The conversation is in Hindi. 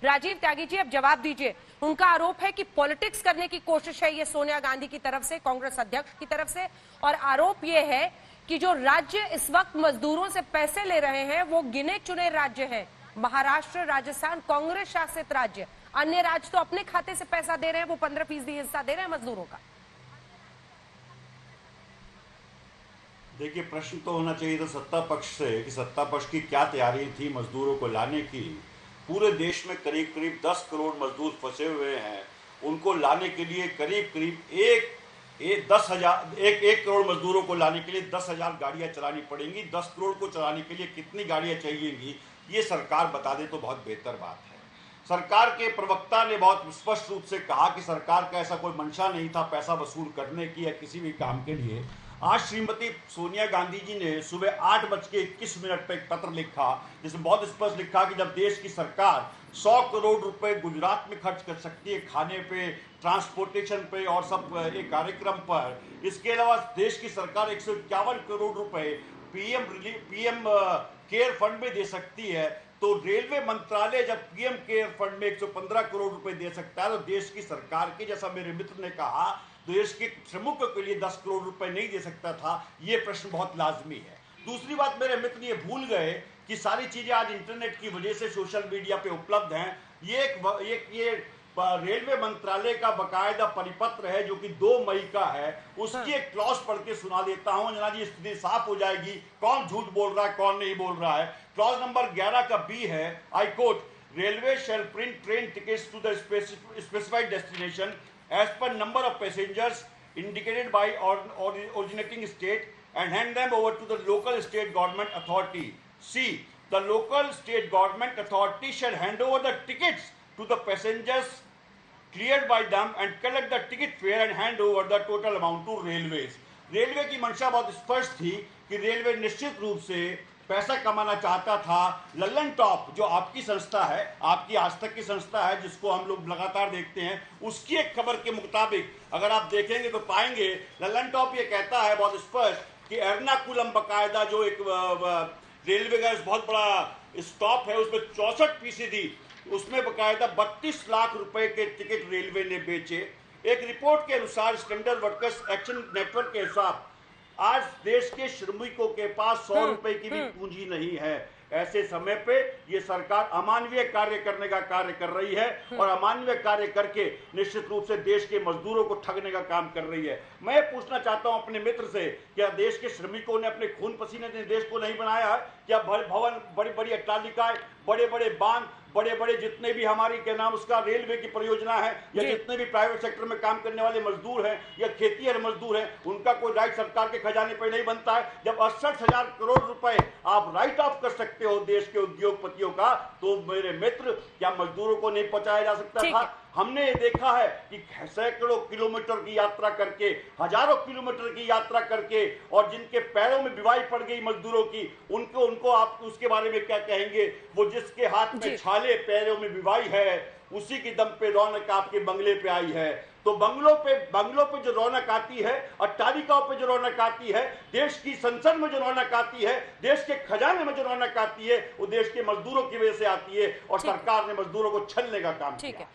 राजीव त्यागी जी, अब जवाब दीजिए। उनका आरोप है कि पॉलिटिक्स करने की कोशिश है ये सोनिया गांधी की तरफ से, कांग्रेस अध्यक्ष की तरफ से, और आरोप ये है कि जो राज्य इस वक्त मजदूरों से पैसे ले रहे हैं वो गिने चुने राज्य हैं, महाराष्ट्र, राजस्थान, कांग्रेस शासित राज्य। अन्य राज्य तो अपने खाते से पैसा दे रहे हैं, वो 15% हिस्सा दे रहे हैं मजदूरों का। देखिए, प्रश्न तो होना चाहिए था सत्ता पक्ष से कि सत्ता पक्ष की क्या तैयारी थी मजदूरों को लाने की। पूरे देश में करीब करीब 10 करोड़ मजदूर फंसे हुए हैं। उनको लाने के लिए करीब करीब एक करोड़ मजदूरों को लाने के लिए 10,000 गाड़ियां चलानी पड़ेंगी। 10 करोड़ को चलाने के लिए कितनी गाड़ियां चाहिएंगी, ये सरकार बता दे तो बहुत बेहतर बात है। सरकार के प्रवक्ता ने बहुत स्पष्ट रूप से कहा कि सरकार का ऐसा कोई मंशा नहीं था पैसा वसूल करने की या किसी भी काम के लिए। आज श्रीमती सोनिया गांधी जी ने सुबह 8:21 पर एक पत्र लिखा जिसमें बहुत स्पष्ट लिखा कि जब देश की सरकार 100 करोड़ रुपए गुजरात में खर्च कर सकती है खाने पे, ट्रांसपोर्टेशन पे और सब एक कार्यक्रम पर, इसके अलावा देश की सरकार 151 करोड़ रुपए पीएम केयर फंड में दे सकती है, तो रेलवे मंत्रालय जब पीएम केयर फंड में 115 करोड़ रुपए दे सकता है तो देश की सरकार के, जैसा मेरे मित्र ने कहा, देश के श्रमिकों के लिए 10 करोड़ रुपए नहीं दे सकता था। ये प्रश्न बहुत लाजमी है। दूसरी बात, मेरे मित्र ये भूल गए कि सारी चीजें आज इंटरनेट की वजह से सोशल मीडिया पे उपलब्ध हैं। ये रेलवे मंत्रालय का बकायदा परिपत्र है जो कि 2 मई का है। उसकी एक क्लॉज पढ़ के सुना देता हूं जना जी, स्थिति साफ हो जाएगी कौन झूठ बोल रहा है कौन नहीं बोल रहा है। क्लॉज नंबर 11 का बी है, I quote, railway shall print train tickets to the specified destination as per number of passengers indicated by originating state and hand them over to the local state government authority. C. The local state government authority shall hand over the tickets to the passengers cleared by them and collect the ticket fare and hand over the total amount to railways. Railway की मंशा बहुत स्पष्ट थी कि रेलवे निश्चित रूप से पैसा कमाना चाहता था। लल्लन टॉप जो आपकी संस्था है, आपकी आज तक की संस्था है जिसको हम लोग लगातार देखते हैं, उसकी एक खबर के मुताबिक अगर आप देखेंगे तो पाएंगे लल्लन टॉप ये कहता है बहुत स्पष्ट कि एर्नाकुलम बकायदा जो एक रेलवे का बहुत बड़ा स्टॉप है उसमें 64%, उसमें बकायदा 32 लाख रुपए के टिकट रेलवे ने बेचे। एक रिपोर्ट के अनुसार स्टैंडर्ड वर्कर्स एक्शन नेटवर्क के हिसाब आज देश के श्रमिकों के पास 100 रुपए की भी पूंजी नहीं है। ऐसे समय पे ये सरकार अमानवीय कार्य करने का कार्य कर रही है और अमानवीय कार्य करके निश्चित रूप से देश के मजदूरों को ठगने का काम कर रही है। मैं पूछना चाहता हूं अपने मित्र से, क्या देश के श्रमिकों ने अपने खून पसीने से देश को नहीं बनाया है? क्या भवन, बड़ी बड़ी अट्टालिकाएं, बड़े बड़े बांध, बड़े बड़े जितने भी हमारी क्या नाम उसका रेलवे की परियोजना है या जितने भी प्राइवेट सेक्टर में काम करने वाले मजदूर हैं या खेतीहर मजदूर हैं, उनका कोई राइट सरकार के खजाने पर नहीं बनता है? जब 68,000 करोड़ रुपए आप राइट ऑफ कर सकते हो देश के उद्योगपतियों का, तो मेरे मित्र क्या मजदूरों को नहीं पहुंचाया जा सकता था? हमने ये देखा है कि सैकड़ों किलोमीटर की यात्रा करके, हजारों किलोमीटर की यात्रा करके, और जिनके पैरों में बीमारी पड़ गई मजदूरों की, उनको आप उसके बारे में क्या कहेंगे? वो जिसके हाथ में छाले, पैरों में बीमारी है, उसी की दम पे रौनक आपके बंगले पे आई है। तो बंगलों पे जो रौनक आती है, अट्टालिकाओं पे जो रौनक आती है, देश की संसद में जो रौनक आती है, देश के खजाने में जो रौनक आती है, वो देश के मजदूरों की वजह से आती है और सरकार ने मजदूरों को छलने का काम किया।